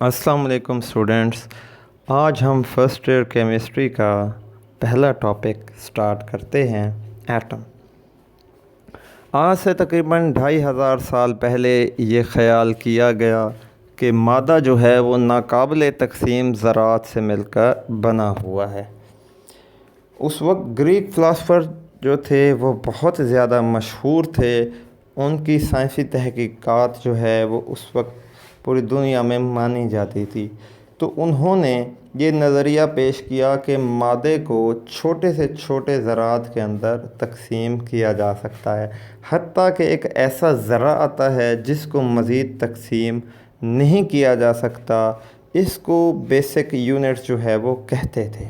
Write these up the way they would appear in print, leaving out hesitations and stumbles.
अस्सलाम वालेकुम स्टूडेंट्स। आज हम फर्स्ट ईयर केमिस्ट्री का पहला टॉपिक स्टार्ट करते हैं, एटम। आज से तकरीबन 2500 साल पहले ये ख़याल किया गया कि मादा जो है वो नाकाबिल तक़सीम ज़रात से मिलकर बना हुआ है। उस वक्त ग्रीक फ़िलासफ़र जो थे वो बहुत ज़्यादा मशहूर थे। उनकी साइंसी तहकीकात जो है वो उस वक्त पूरी दुनिया में मानी जाती थी। तो उन्होंने ये नज़रिया पेश किया कि मादे को छोटे से छोटे ज़रात के अंदर तक़सीम किया जा सकता है, हत्ता कि एक ऐसा ज़रा आता है जिसको मज़ीद तक़सीम नहीं किया जा सकता। इसको बेसिक यूनिट्स जो है वो कहते थे।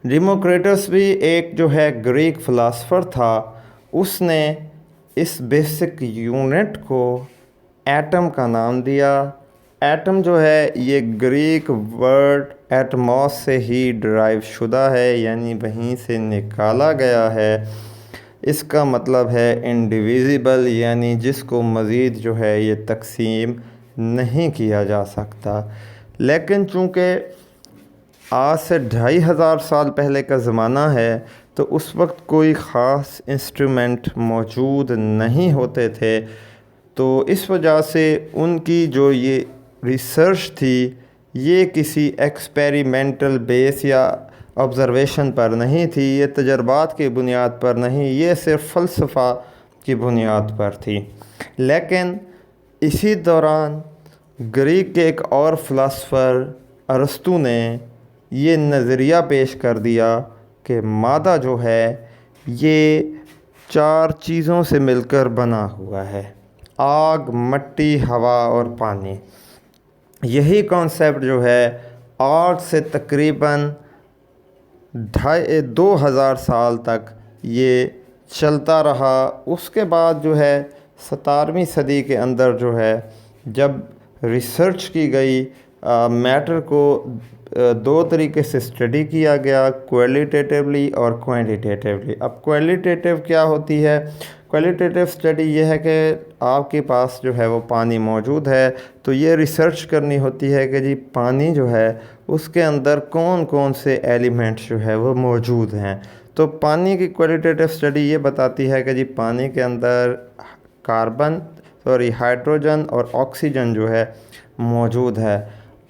डेमोक्रिटस भी एक जो है ग्रीक फ़िलासफ़र था। उसने इस बेसिक यूनिट को एटम का नाम दिया। एटम जो है ये ग्रीक वर्ड एटमॉस से ही डिराइव शुदा है, यानी वहीं से निकाला गया है। इसका मतलब है इंडिविजिबल, यानी जिसको मज़ीद जो है ये तक़सीम नहीं किया जा सकता। लेकिन चूँकि आज से 2500 साल पहले का ज़माना है तो उस वक्त कोई ख़ास इंस्ट्रूमेंट मौजूद नहीं होते थे। तो इस वजह से उनकी जो ये रिसर्च थी ये किसी एक्सपेरिमेंटल बेस या ऑब्ज़र्वेशन पर नहीं थी, ये तजर्बात की बुनियाद पर नहीं, ये सिर्फ फ़लसफ़ा की बुनियाद पर थी। लेकिन इसी दौरान ग्रीक के एक और फ़िलासफ़र अरस्तू ने ये नज़रिया पेश कर दिया कि मादा जो है ये 4 चीज़ों से मिलकर बना हुआ है: आग, मट्टी, हवा और पानी। यही कॉन्सेप्ट जो है आज से तकरीबन 2000 साल तक ये चलता रहा। उसके बाद जो है 17वीं सदी के अंदर जो है जब रिसर्च की गई, मैटर को 2 तरीके से स्टडी किया गया, क्वालिटेटिवली और क्वांटिटेटिवली। अब क्वालिटेटिव क्या होती है? क्वालिटेटिव स्टडी ये है कि आपके पास जो है वो पानी मौजूद है, तो ये रिसर्च करनी होती है कि जी पानी जो है उसके अंदर कौन कौन से एलिमेंट्स जो है वो मौजूद हैं। तो पानी की क्वालिटेटिव स्टडी ये बताती है कि जी पानी के अंदर हाइड्रोजन और ऑक्सीजन जो है मौजूद है।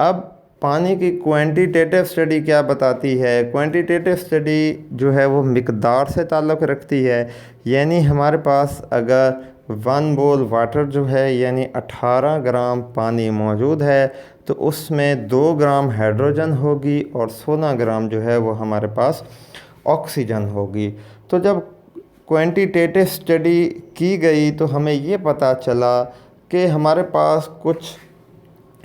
अब पानी की क्वांटिटेटिव स्टडी क्या बताती है? क्वांटिटेटिव स्टडी जो है वो मिक़दार से ताल्लुक़ रखती है, यानी हमारे पास अगर 1 बोल वाटर जो है यानी 18 ग्राम पानी मौजूद है तो उसमें 2 ग्राम हाइड्रोजन होगी और 16 ग्राम जो है वो हमारे पास ऑक्सीजन होगी। तो जब क्वांटिटेटिव स्टडी की गई तो हमें ये पता चला कि हमारे पास कुछ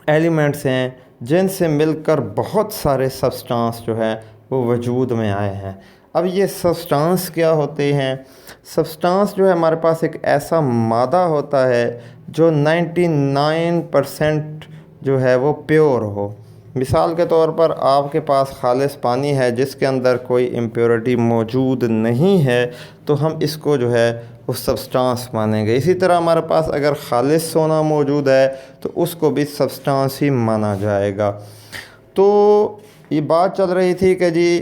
एलिमेंट्स हैं जिनसे मिलकर बहुत सारे सब्सटेंस जो है वो वजूद में आए हैं। अब ये सब्सटेंस क्या होते हैं? सब्सटेंस जो है हमारे पास एक ऐसा मादा होता है जो 99% जो है वो प्योर हो। मिसाल के तौर पर आपके पास खालिस पानी है जिसके अंदर कोई इम्प्योरिटी मौजूद नहीं है, तो हम इसको जो है वो सब्सटेंस मानेंगे। इसी तरह हमारे पास अगर खालिस सोना मौजूद है तो उसको भी सब्सटेंस ही माना जाएगा। तो ये बात चल रही थी कि जी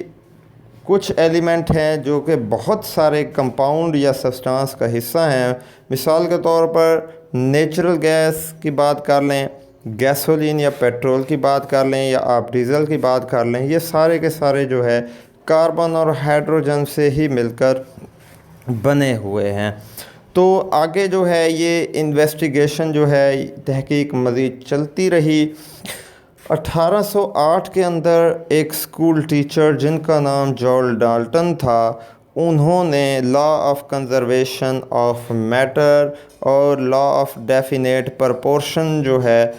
कुछ एलिमेंट हैं जो कि बहुत सारे कंपाउंड या सब्सटेंस का हिस्सा हैं। मिसाल के तौर पर नेचुरल गैस की बात कर लें, गैसोलीन या पेट्रोल की बात कर लें, या आप डीज़ल की बात कर लें, ये सारे के सारे जो है कार्बन और हाइड्रोजन से ही मिलकर बने हुए हैं। तो आगे जो है ये इन्वेस्टिगेशन जो है तहकीक मज़ीद चलती रही। 1808 के अंदर एक स्कूल टीचर जिनका नाम जॉर्ज डाल्टन था, उन्होंने law of conservation of matter और लॉ ऑफ डेफिनेट प्रपोर्शन जो है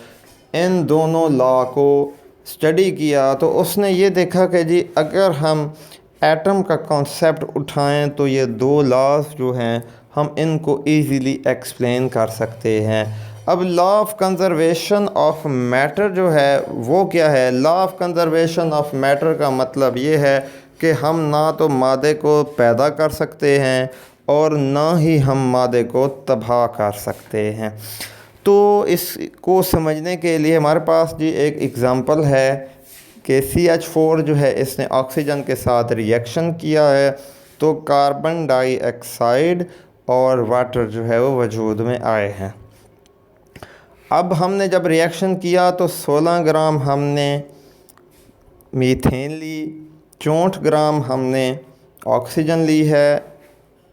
इन दोनों लॉ को स्टडी किया। तो उसने ये देखा कि जी अगर हम एटम का कॉन्सेप्ट उठाएं तो ये 2 लॉज जो हैं हम इनको इजीली एक्सप्लेन कर सकते हैं। अब law of conservation of matter जो है वो क्या है? Law of conservation of matter का मतलब ये है कि हम ना तो मादे को पैदा कर सकते हैं और ना ही हम मादे को तबाह कर सकते हैं। तो इसको समझने के लिए हमारे पास जी एक एग्ज़ाम्पल है कि CH4 जो है इसने ऑक्सीजन के साथ रिएक्शन किया है, तो कार्बन डाइऑक्साइड और वाटर जो है वो वजूद में आए हैं। अब हमने जब रिएक्शन किया तो 16 ग्राम हमने मीथेन ली, 64 ग्राम हमने ऑक्सीजन ली है,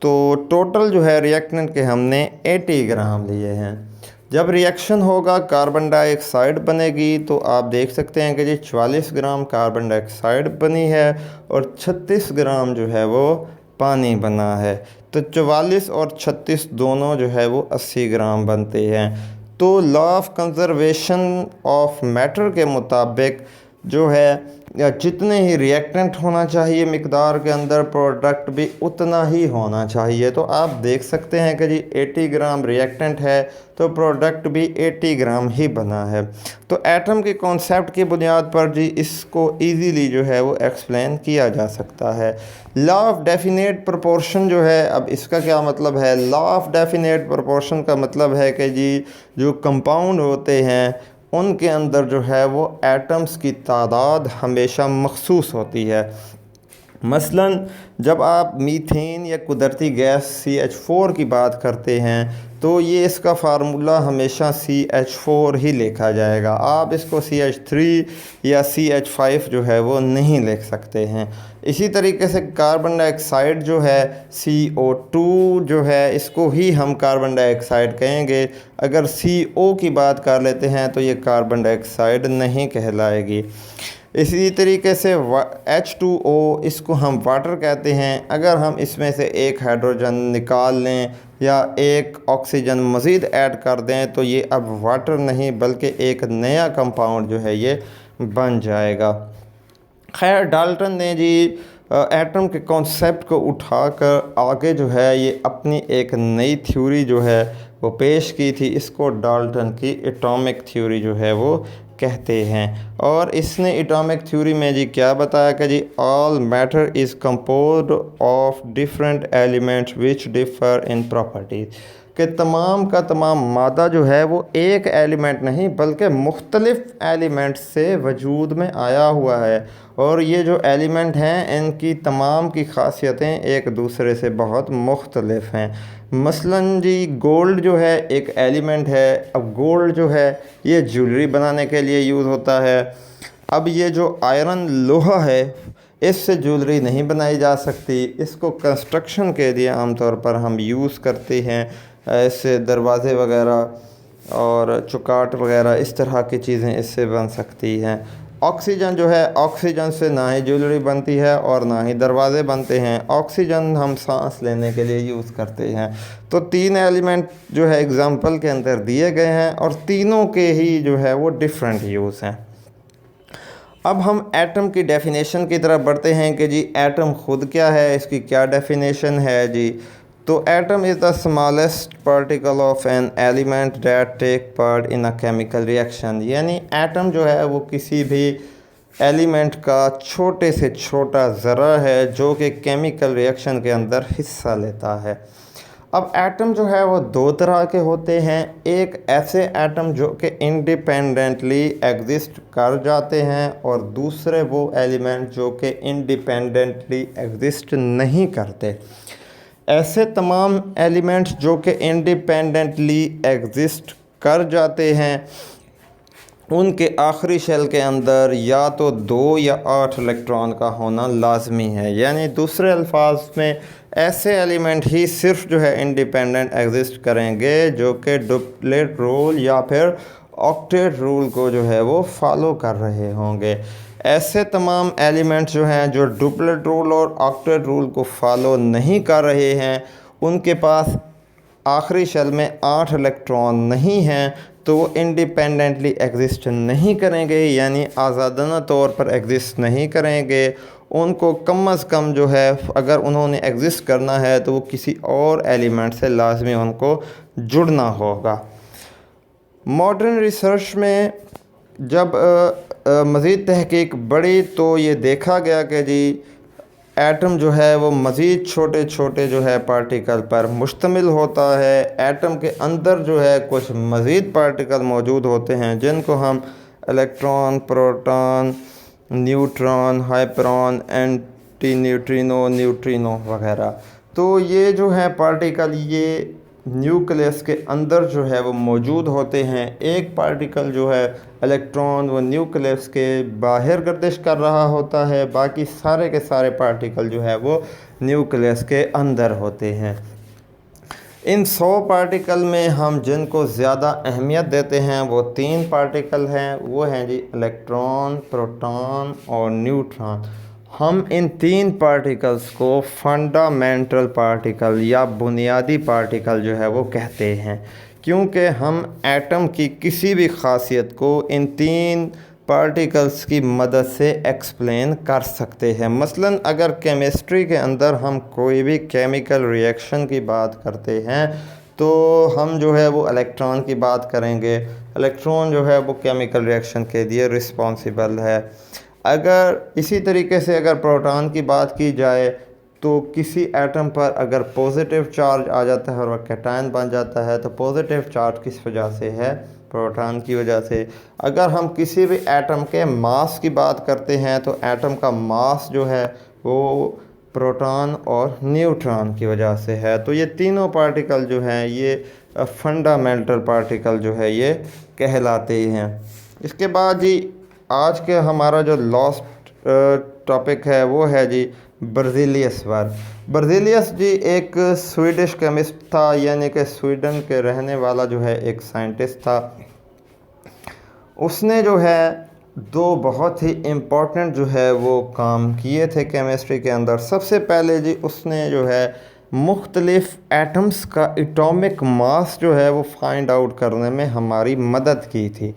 तो टोटल जो है रिएक्टेंट के हमने 80 ग्राम लिए हैं। जब रिएक्शन होगा कार्बन डाइऑक्साइड बनेगी, तो आप देख सकते हैं कि जी 44 ग्राम कार्बन डाइऑक्साइड बनी है और 36 ग्राम जो है वो पानी बना है। तो 44 और 36 दोनों जो है वो 80 ग्राम बनते हैं। तो law of conservation of matter के मुताबिक जो है या जितने ही रिएक्टेंट होना चाहिए मिकदार के अंदर, प्रोडक्ट भी उतना ही होना चाहिए। तो आप देख सकते हैं कि जी 80 ग्राम रिएक्टेंट है तो प्रोडक्ट भी 80 ग्राम ही बना है। तो एटम के कॉन्सेप्ट की बुनियाद पर जी इसको इजीली जो है वो एक्सप्लेन किया जा सकता है। लॉ ऑफ डेफिनेट प्रोपोर्शन जो है, अब इसका क्या मतलब है? लॉ ऑफ डेफिनेट प्रोपोर्शन का मतलब है कि जी जो कंपाउंड होते हैं उनके अंदर जो है वो एटम्स की तादाद हमेशा मखसूस होती है। मसलन जब आप मीथेन या कुदरती गैस CH4 की बात करते हैं तो ये इसका फार्मूला हमेशा CH4 ही लिखा जाएगा। आप इसको CH3 या CH5 जो है वो नहीं लिख सकते हैं। इसी तरीके से कार्बन डाइऑक्साइड जो है CO2 जो है इसको ही हम कार्बन डाइऑक्साइड कहेंगे। अगर CO की बात कर लेते हैं तो ये कार्बन डाइऑक्साइड नहीं कहलाएगी। इसी तरीके से H2O इसको हम वाटर कहते हैं। अगर हम इसमें से एक हाइड्रोजन निकाल लें या एक ऑक्सीजन मज़ीद ऐड कर दें तो ये अब वाटर नहीं बल्कि एक नया कंपाउंड जो है ये बन जाएगा। खैर, डाल्टन ने जी एटम के कॉन्सेप्ट को उठाकर आगे जो है ये अपनी एक नई थ्योरी जो है वो पेश की थी। इसको डाल्टन की एटॉमिक थ्योरी जो है वो कहते हैं। और इसने एटॉमिक थ्योरी में जी क्या बताया कि जी all matter is composed of different elements which differ in properties, कि तमाम का तमाम मादा जो है वो एक एलिमेंट नहीं बल्कि मुख्तलिफ़ एलिमेंट से वजूद में आया हुआ है। और ये जो एलिमेंट हैं इनकी तमाम की खासियतें एक दूसरे से बहुत मुख्तलिफ़ हैं। मसलन जी गोल्ड जो है एक एलिमेंट है। अब गोल्ड जो है ये ज्वेलरी बनाने के लिए यूज़ होता है। अब ये जो आयरन लोहा है इससे ज्वेलरी नहीं बनाई जा सकती। इसको कंस्ट्रक्शन के लिए आमतौर पर हम यूज़ करते हैं। ऐसे दरवाज़े वगैरह और चौकाट वगैरह इस तरह की चीज़ें इससे बन सकती हैं। ऑक्सीजन जो है, ऑक्सीजन से ना ही ज्वेलरी बनती है और ना ही दरवाज़े बनते हैं। ऑक्सीजन हम सांस लेने के लिए यूज़ करते हैं। तो 3 एलिमेंट जो है एग्ज़ाम्पल के अंदर दिए गए हैं और तीनों के ही जो है वो डिफरेंट यूज़ हैं। अब हम एटम की डेफिनेशन की तरफ बढ़ते हैं कि जी एटम ख़ुद क्या है, इसकी क्या डेफिनेशन है जी। तो atom is the smallest particle of an element that take part in a chemical reaction, यानी एटम जो है वो किसी भी एलिमेंट का छोटे से छोटा ज़रा है जो कि केमिकल रिएक्शन के अंदर हिस्सा लेता है। अब एटम जो है वो 2 तरह के होते हैं। एक ऐसे एटम जो कि इंडिपेंडेंटली एग्जिस्ट कर जाते हैं और दूसरे वो एलिमेंट जो कि इंडिपेंडेंटली एग्जिस्ट नहीं करते। ऐसे तमाम एलिमेंट्स जो कि इंडिपेंडेंटली एग्जिस्ट कर जाते हैं उनके आखिरी शेल के अंदर या तो 2 या 8 इलेक्ट्रॉन का होना लाजमी है। यानी दूसरे अल्फाज में ऐसे एलिमेंट ही सिर्फ जो है इंडिपेंडेंट एग्जिस्ट करेंगे जो कि डुप्लेट रूल या फिर ऑक्टेट रूल को जो है वो फॉलो कर रहे होंगे। ऐसे तमाम एलिमेंट्स जो हैं जो डुप्लेट रूल और ऑक्टेट रूल को फॉलो नहीं कर रहे हैं उनके पास आखिरी शेल में 8 इलेक्ट्रॉन नहीं हैं तो वो इंडिपेंडेंटली एग्जिस्ट नहीं करेंगे, यानी आज़ादाना तौर पर एग्जिस्ट नहीं करेंगे। उनको कम अज़ कम जो है अगर उन्होंने एग्जिस्ट करना है तो वो किसी और एलिमेंट से लाजमी उनको जुड़ना होगा। मॉडर्न रिसर्च में जब मज़ीद तहकीक बढ़ी तो ये देखा गया कि जी एटम जो है वो मज़ीद छोटे छोटे जो है पार्टिकल पर मुश्तमिल होता है। एटम के अंदर जो है कुछ मज़ीद पार्टिकल मौजूद होते हैं जिनको हम electron, proton, neutron, hyperon, anti neutrino, neutrino वगैरह। तो ये जो है पार्टिकल ये न्यूक्लियस के अंदर जो है वो मौजूद होते हैं। एक पार्टिकल जो है इलेक्ट्रॉन वो न्यूक्लियस के बाहर गर्दिश कर रहा होता है, बाकी सारे के सारे पार्टिकल जो है वो न्यूक्लियस के अंदर होते हैं। इन 100 पार्टिकल में हम जिनको ज़्यादा अहमियत देते हैं वो 3 पार्टिकल हैं, वो हैं जी इलेक्ट्रॉन, प्रोटॉन और न्यूट्रॉन। हम इन 3 पार्टिकल्स को फंडामेंटल पार्टिकल या बुनियादी पार्टिकल जो है वो कहते हैं, क्योंकि हम एटम की किसी भी ख़ासियत को इन 3 पार्टिकल्स की मदद से एक्सप्लेन कर सकते हैं। मसलन अगर केमिस्ट्री के अंदर हम कोई भी केमिकल रिएक्शन की बात करते हैं तो हम जो है वो इलेक्ट्रॉन की बात करेंगे। इलेक्ट्रॉन जो है वो केमिकल रिएक्शन के लिए रिस्पॉन्सिबल है। अगर इसी तरीके से अगर प्रोटॉन की बात की जाए तो किसी एटम पर अगर पॉजिटिव चार्ज आ जाता है और वह कैटायन बन जाता है तो पॉजिटिव चार्ज किस वजह से है? प्रोटॉन की वजह से। अगर हम किसी भी एटम के मास की बात करते हैं तो एटम का मास जो है वो प्रोटॉन और न्यूट्रॉन की वजह से है। तो ये तीनों पार्टिकल जो हैं ये फंडामेंटल पार्टिकल जो है ये कहलाते हैं। इसके बाद जी आज के हमारा जो लास्ट टॉपिक है वो है जी बर्ज़िलियस वर्क। बर्ज़िलियस जी एक स्वीडिश केमिस्ट था, यानी कि स्वीडन के रहने वाला जो है एक साइंटिस्ट था। उसने जो है 2 बहुत ही इम्पोर्टेंट जो है वो काम किए थे केमिस्ट्री के अंदर। सबसे पहले जी उसने जो है मुख्तलिफ़ एटम्स का एटॉमिक मास जो है वो फाइंड आउट करने में हमारी मदद की थी।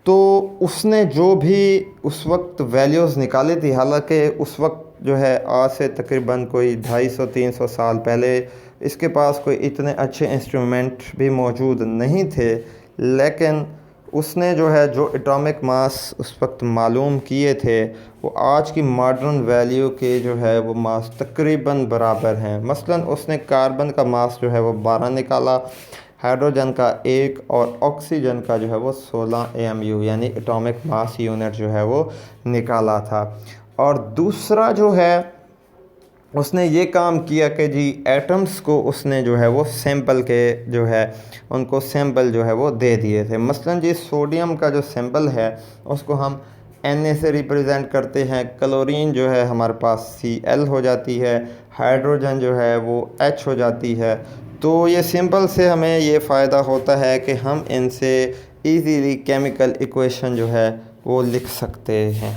तो उसने जो भी उस वक्त वैल्यूज़ निकाली थी, हालांकि उस वक्त जो है आज से तकरीबन कोई 250-300 साल पहले इसके पास कोई इतने अच्छे इंस्ट्रूमेंट भी मौजूद नहीं थे, लेकिन उसने जो है जो एटॉमिक मास उस वक्त मालूम किए थे वो आज की मॉडर्न वैल्यू के जो है वो मास तकरीबन बराबर हैं। मसलन उसने कार्बन का मास जो है वो 12 निकाला, हाइड्रोजन का 1 और ऑक्सीजन का जो है वो 16 AMU यानी एटॉमिक मास यूनिट जो है वो निकाला था। और दूसरा जो है उसने ये काम किया कि जी एटम्स को उसने जो है वो सैंपल के जो है उनको सैंपल जो है वो दे दिए थे। मसलन जी सोडियम का जो सैंपल है उसको हम Na से रिप्रेजेंट करते हैं, क्लोरीन जो है हमारे पास Cl हो जाती है, हाइड्रोजन जो है वो H हो जाती है। तो ये सिंपल से हमें ये फ़ायदा होता है कि हम इनसे इजीली केमिकल इक्वेशन जो है वो लिख सकते हैं।